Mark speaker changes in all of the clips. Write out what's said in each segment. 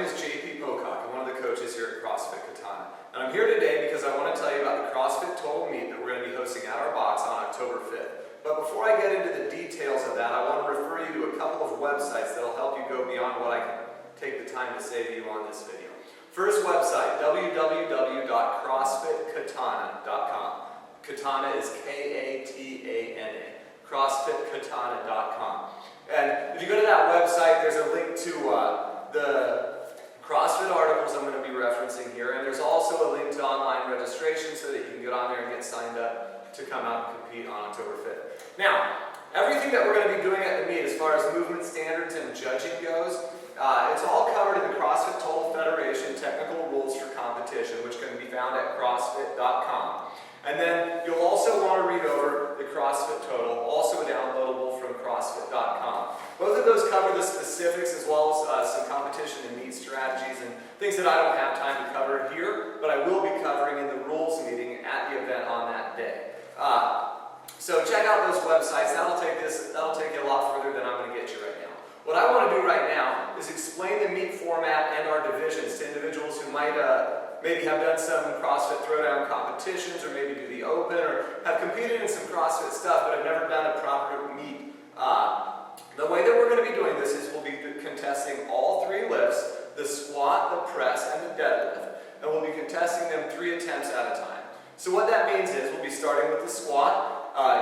Speaker 1: is JP Pocock. I'm one of the coaches here at CrossFit Katana. And I'm here today because I want to tell you about the CrossFit Total Meet that we're going to be hosting at our box on October 5th. But before I get into the details of that, I want to refer you to a couple of websites that will help you go beyond what I can take the time to say to you on this video. First website, www.crossfitkatana.com. Katana is K-A-T-A-N-A. CrossFitKatana.com. And if you go to that website, there's a link to the CrossFit articles I'm going to be referencing here, and there's also a link to online registration so that you can get on there and get signed up to come out and compete on October 5th. Now, everything that we're going to be doing at the meet as far as movement standards and judging goes, it's all covered in the CrossFit Total Federation Technical Rules for Competition, which can be found at CrossFit.com. And then you'll also want to read over the CrossFit Total, also downloadable from CrossFit.com. Both of those cover the specifics as well as some competition and meet strategies and things that I don't have time to cover here, but I will be covering in the rules meeting at the event on that day. So check out those websites. That'll take you a lot further than I'm going to get you right now. What I want to do right now is explain the meet format and our divisions to individuals who might maybe have done some CrossFit Throwdown competitions, or maybe do the Open, or have competed in some CrossFit stuff but have never done a proper meet. The way that we're going to be doing this is we'll be contesting all three lifts, the squat, the press, and the deadlift. And we'll be contesting them 3 attempts at a time. So what that means is we'll be starting with the squat.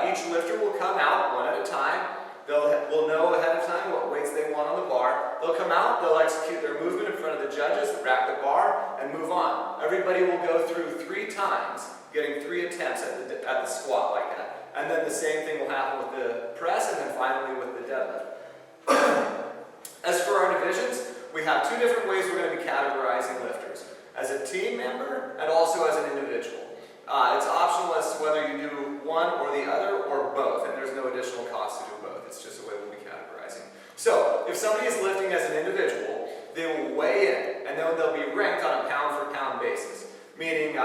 Speaker 1: Each lifter will come out one at a time. We'll know ahead of time what weights they want on the bar. They'll come out, they'll execute their movement in front of the judges, rack the bar, and move on. Everybody will go through 3 times, getting 3 attempts at the squat like that. And then the same thing will happen with the press, and then finally with the deadlift. As for our divisions, we have 2 different ways we're going to be categorizing lifters. As a team member, and also as an individual. It's optional as to whether you do one or the other, or both, and there's no additional cost to do both. It's just the way we'll be categorizing. So, if somebody is lifting as an individual, they will weigh in, and then they'll be ranked on a pound-for-pound basis. Meaning,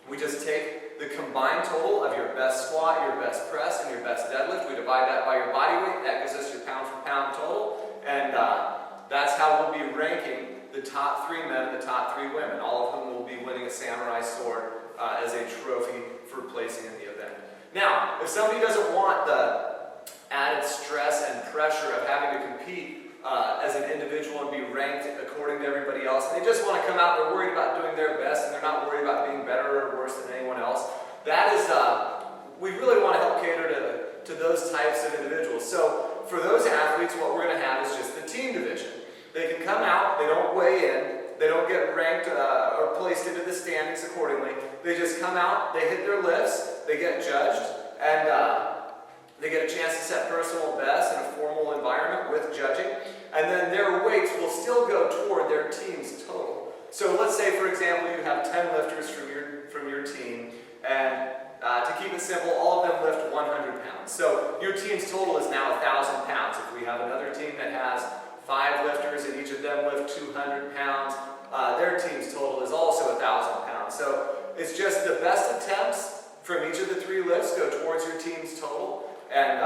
Speaker 1: we just take the combined total of your best squat, your best press, and your best deadlift. We divide that by your body weight. That gives us your pound-for-pound total, and that's how we'll be ranking the top 3 men and the top 3 women, all of whom will be winning a samurai sword as a trophy for placing in the event. Now, if somebody doesn't want the added stress and pressure of having to compete as an individual and be ranked according to everybody else, and they just want to come out and they're worried about doing their best and they're not worried about being better or worse than anyone else, that is, we really want to help cater to those types of individuals. So for those athletes, what we're going to have is just the team division. They can come out, they don't weigh in, they don't get ranked or placed into the standings accordingly. They just come out, they hit their lifts, they get judged, and they get a chance to set personal best in a formal environment with judging. And then their weights will still go toward their team's total. So let's say, for example, you have 10 lifters from your team, and to keep it simple, all of them lift 100 pounds. So your team's total is now 1,000 pounds. If we have another team that has 5 lifters and each of them lift 200 pounds, their team's total is also 1,000 pounds. So it's just the best attempts from each of the 3 lifts go towards your team's total, and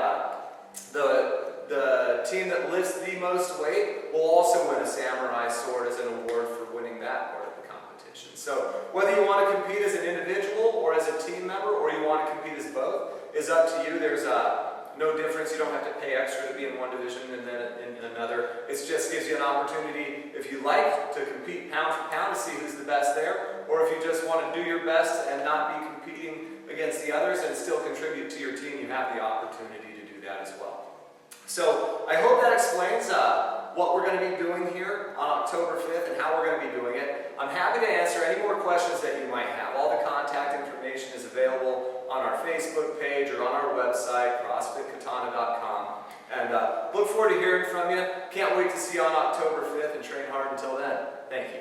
Speaker 1: the team that lifts the most weight will also win a samurai sword as an award for winning that part of the competition. So whether you want to compete as an individual or as a team member, or you want to compete as both, is up to you. There's no difference. You don't have to pay extra to be in one division and then in another. It just gives you an opportunity, if you like, to compete pound for pound to see who's the best there, or if you just want to do your best and not be competing against the others and still contribute to your team, you have the opportunity to do that as well. So I hope that explains what we're going to be doing here on October 5th and how we're going to be doing it. I'm happy to answer any more questions that you might have. All the contact information is available on our Facebook page or on our website, CrossFitKatana.com. And look forward to hearing from you. Can't wait to see you on October 5th, and train hard until then. Thank you.